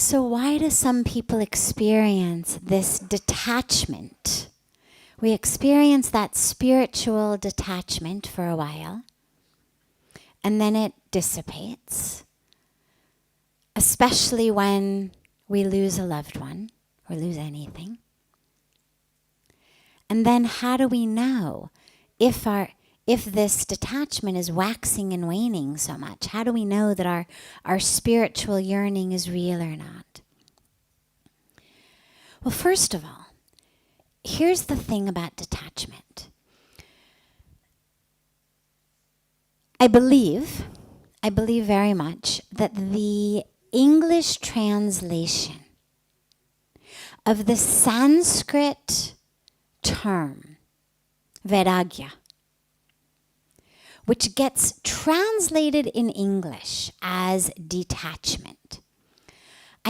So why do some people experience this detachment? We experience that spiritual detachment for a while, and then it dissipates, especially when we lose a loved one or lose anything. And then how do we know if this detachment is waxing and waning so much? How do we know that our spiritual yearning is real or not? Well, first of all, here's the thing about detachment. I believe very much that the English translation of the Sanskrit term, vairagya, which gets translated in English as detachment.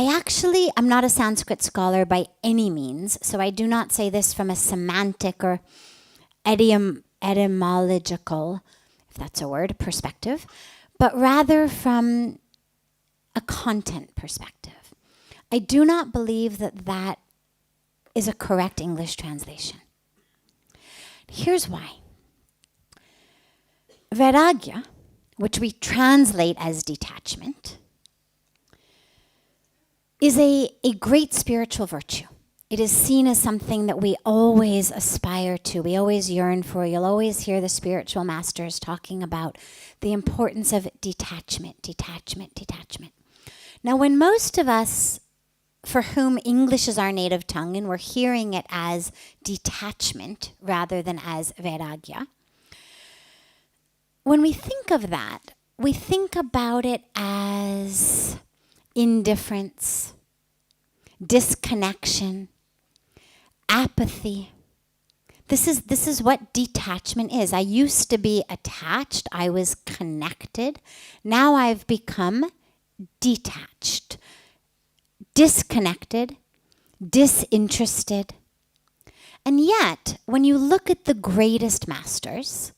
I'm not a Sanskrit scholar by any means, so I do not say this from a semantic or etymological, if that's a word, perspective, but rather from a content perspective. I do not believe that is a correct English translation. Here's why. Vairagya, which we translate as detachment, is a great spiritual virtue. It is seen as something that we always aspire to, we always yearn for. You'll always hear the spiritual masters talking about the importance of detachment, detachment, detachment. Now, when most of us, for whom English is our native tongue, and we're hearing it as detachment rather than as vairagya, when we think of that, we think about it as indifference, disconnection, apathy. This is what detachment is. I used to be attached. I was connected. Now I've become detached, disconnected, disinterested. And yet, when you look at the greatest masters,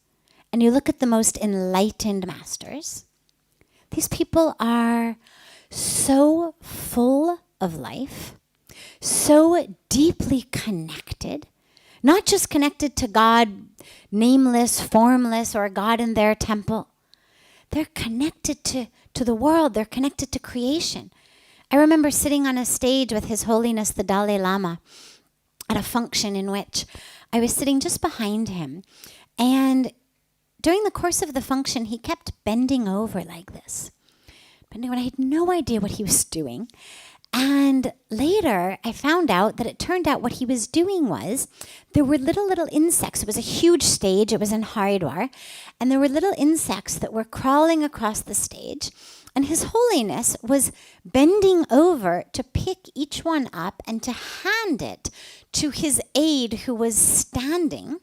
and you look at the most enlightened masters, these people are so full of life, so deeply connected, not just connected to God, nameless, formless, or God in their temple. They're connected to the world. They're connected to creation. I remember sitting on a stage with His Holiness the Dalai Lama at a function in which I was sitting just behind him, and during the course of the function, he kept bending over like this. Bending over, and I had no idea what he was doing. And later, I found out that it turned out what he was doing was, there were little insects. It was a huge stage. It was in Haridwar. And there were little insects that were crawling across the stage. And His Holiness was bending over to pick each one up and to hand it to his aide who was standing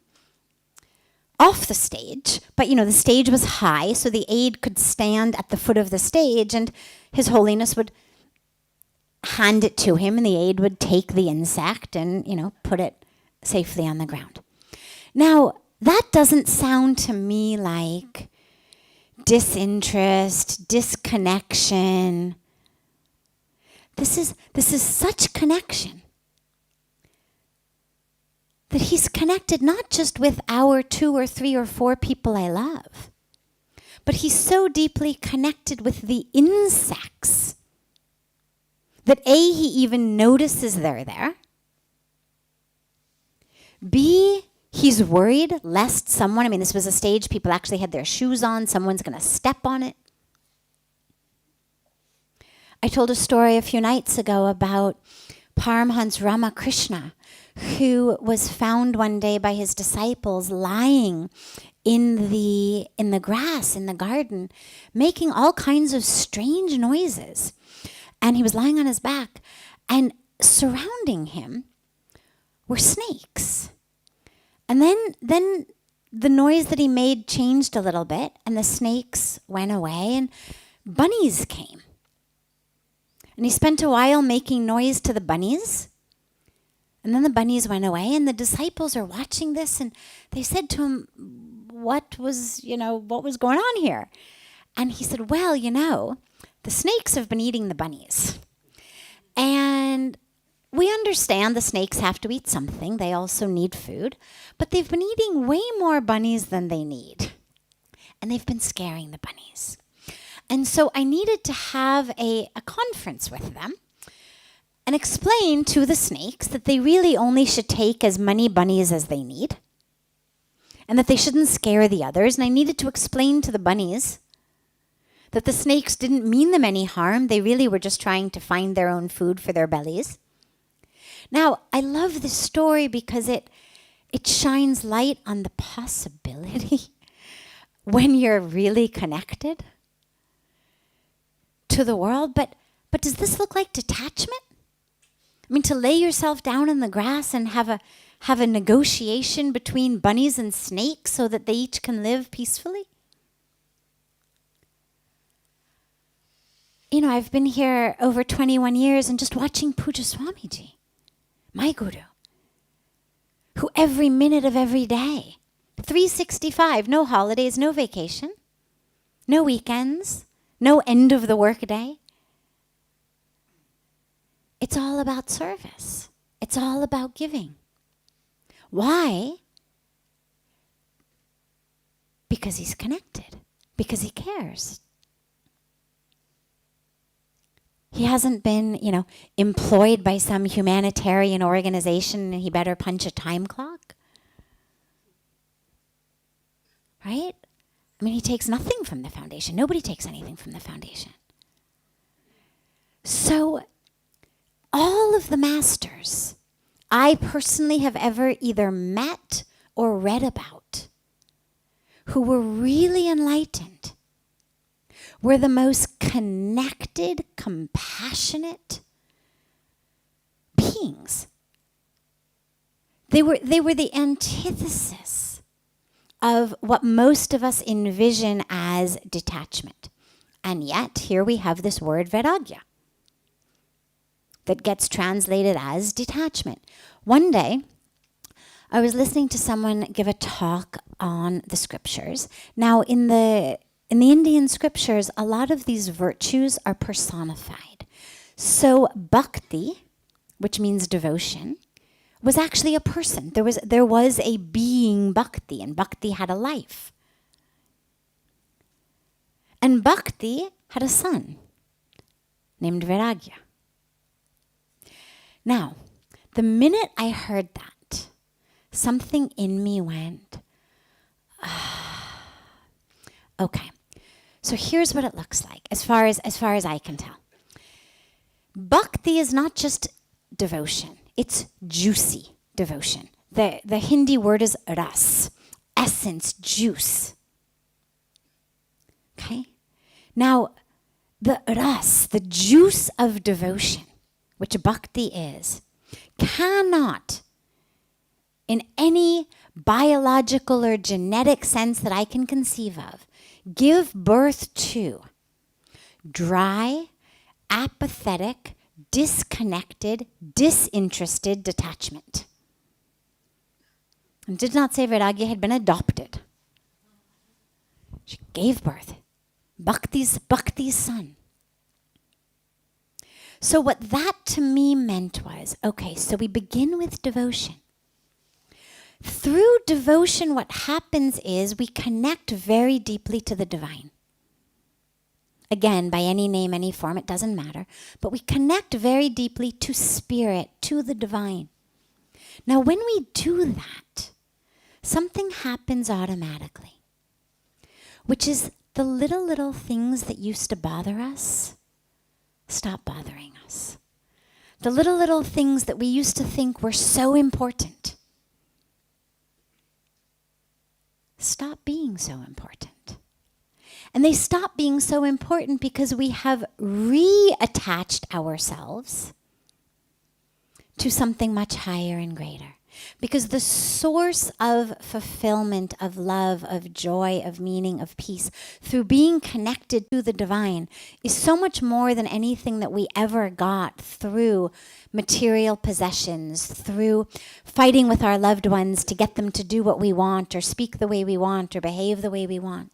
off the stage, but the stage was high, so the aide could stand at the foot of the stage, and His Holiness would hand it to him, and the aide would take the insect and, put it safely on the ground. Now, that doesn't sound to me like disinterest, disconnection. This is such connection. That He's connected not just with our 2 or 3 or 4 people I love, but He's so deeply connected with the insects that A, He even notices they're there. B, He's worried lest someone, this was a stage, people actually had their shoes on, someone's going to step on it. I told a story a few nights ago about Paramhans Ramakrishna, who was found one day by his disciples lying in the grass in the garden, making all kinds of strange noises. And he was lying on his back, and surrounding him were snakes. And then the noise that he made changed a little bit, and the snakes went away, and bunnies came. And he spent a while making noise to the bunnies. And then the bunnies went away, and the disciples are watching this, and they said to him, what was going on here? And he said, well, the snakes have been eating the bunnies. And we understand the snakes have to eat something. They also need food. But they've been eating way more bunnies than they need. And they've been scaring the bunnies. And so I needed to have a conference with them and explain to the snakes that they really only should take as many bunnies as they need and that they shouldn't scare the others. And I needed to explain to the bunnies that the snakes didn't mean them any harm. They really were just trying to find their own food for their bellies. Now, I love this story because it shines light on the possibility when you're really connected to the world. But does this look like detachment? I mean, to lay yourself down in the grass and have a negotiation between bunnies and snakes so that they each can live peacefully? You know, I've been here over 21 years and just watching Puja Swamiji, my guru, who every minute of every day, 365, no holidays, no vacation, no weekends, no end of the workday. It's all about service. It's all about giving. Why? Because he's connected. Because he cares. He hasn't been, employed by some humanitarian organization and he better punch a time clock. Right? I mean, he takes nothing from the foundation. Nobody takes anything from the foundation. So, all of the masters I personally have ever either met or read about who were really enlightened were the most connected, compassionate beings. They were the antithesis of what most of us envision as detachment. And yet, here we have this word vairagya that gets translated as detachment. One day, I was listening to someone give a talk on the scriptures. Now, in the Indian scriptures, a lot of these virtues are personified. So bhakti, which means devotion, was actually a person. There was a being bhakti, and bhakti had a life. And bhakti had a son named Vairagya. Now, the minute I heard that, something in me went, okay. So here's what it looks like, as far as I can tell. Bhakti is not just devotion. It's juicy devotion. The Hindi word is ras, essence, juice. Okay? Now, the ras, the juice of devotion, which bhakti is, cannot, in any biological or genetic sense that I can conceive of, give birth to dry, apathetic, disconnected, disinterested detachment. And did not say Vairagya had been adopted. She gave birth. Bhakti's son. So what that to me meant was, okay, so we begin with devotion. Through devotion, what happens is we connect very deeply to the divine. Again, by any name, any form, it doesn't matter. But we connect very deeply to spirit, to the divine. Now, when we do that, something happens automatically, which is the little things that used to bother us stop bothering us. The little things that we used to think were so important stop being so important. And they stop being so important because we have reattached ourselves to something much higher and greater. Because the source of fulfillment, of love, of joy, of meaning, of peace, through being connected to the divine, is so much more than anything that we ever got through material possessions, through fighting with our loved ones to get them to do what we want, or speak the way we want, or behave the way we want.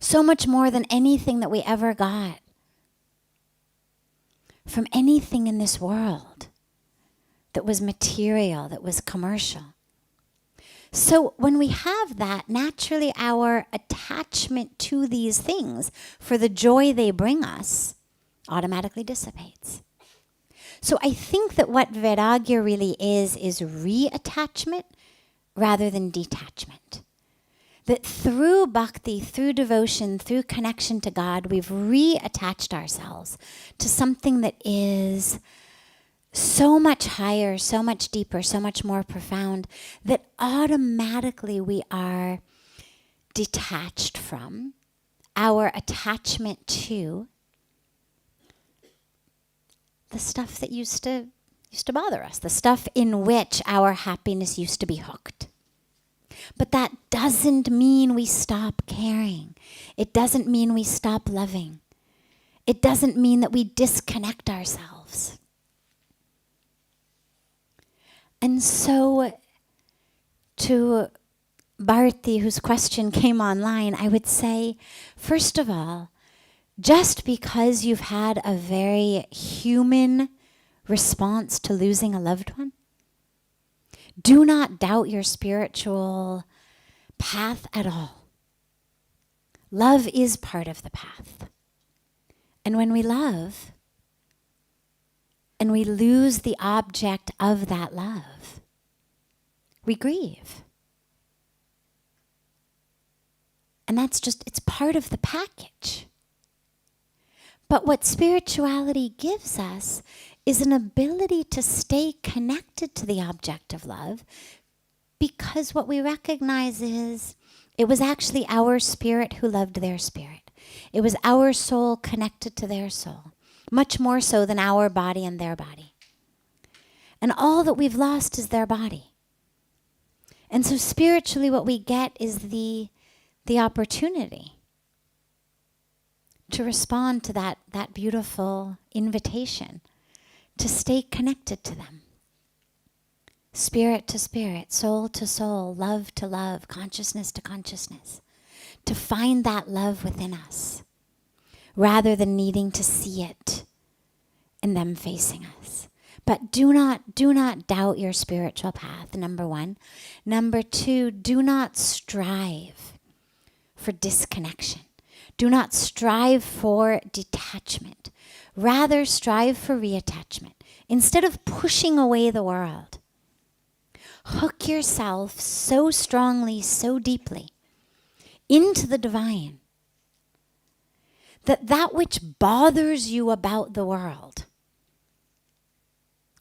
So much more than anything that we ever got from anything in this world that was material, that was commercial. So when we have that, naturally our attachment to these things for the joy they bring us automatically dissipates. So I think that what vairagya really is reattachment rather than detachment. That through bhakti, through devotion, through connection to God, we've reattached ourselves to something that is so much higher, so much deeper, so much more profound, that automatically we are detached from our attachment to the stuff that used to bother us, the stuff in which our happiness used to be hooked. But that doesn't mean we stop caring. It doesn't mean we stop loving. It doesn't mean that we disconnect ourselves. And so to Bharti, whose question came online, I would say, first of all, just because you've had a very human response to losing a loved one, do not doubt your spiritual path at all. Love is part of the path. And when we love, and we lose the object of that love, we grieve. And that's just, it's part of the package. But what spirituality gives us is an ability to stay connected to the object of love, because what we recognize is it was actually our spirit who loved their spirit. It was our soul connected to their soul, much more so than our body and their body. And all that we've lost is their body. And so spiritually what we get is the opportunity to respond to that beautiful invitation to stay connected to them. Spirit to spirit, soul to soul, love to love, consciousness to consciousness. To find that love within us, rather than needing to see it in them facing us. But do not doubt your spiritual path, number one. Number two, do not strive for disconnection. Do not strive for detachment. Rather, strive for reattachment. Instead of pushing away the world, hook yourself so strongly, so deeply into the divine that which bothers you about the world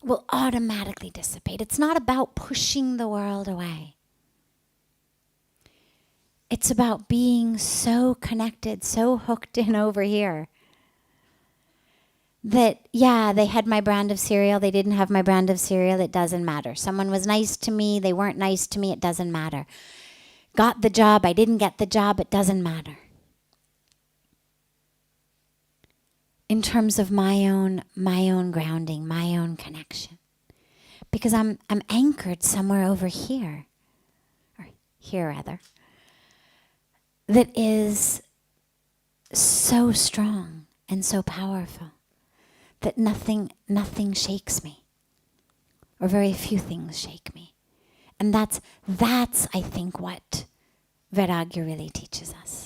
will automatically dissipate. It's not about pushing the world away. It's about being so connected, so hooked in over here that, yeah, they had my brand of cereal, they didn't have my brand of cereal, it doesn't matter. Someone was nice to me, they weren't nice to me, it doesn't matter. Got the job, I didn't get the job, it doesn't matter. In terms of my own grounding, my own connection. Because I'm anchored somewhere over here, or here rather, that is so strong and so powerful that nothing shakes me, or very few things shake me. And that's I think what vairagya really teaches us.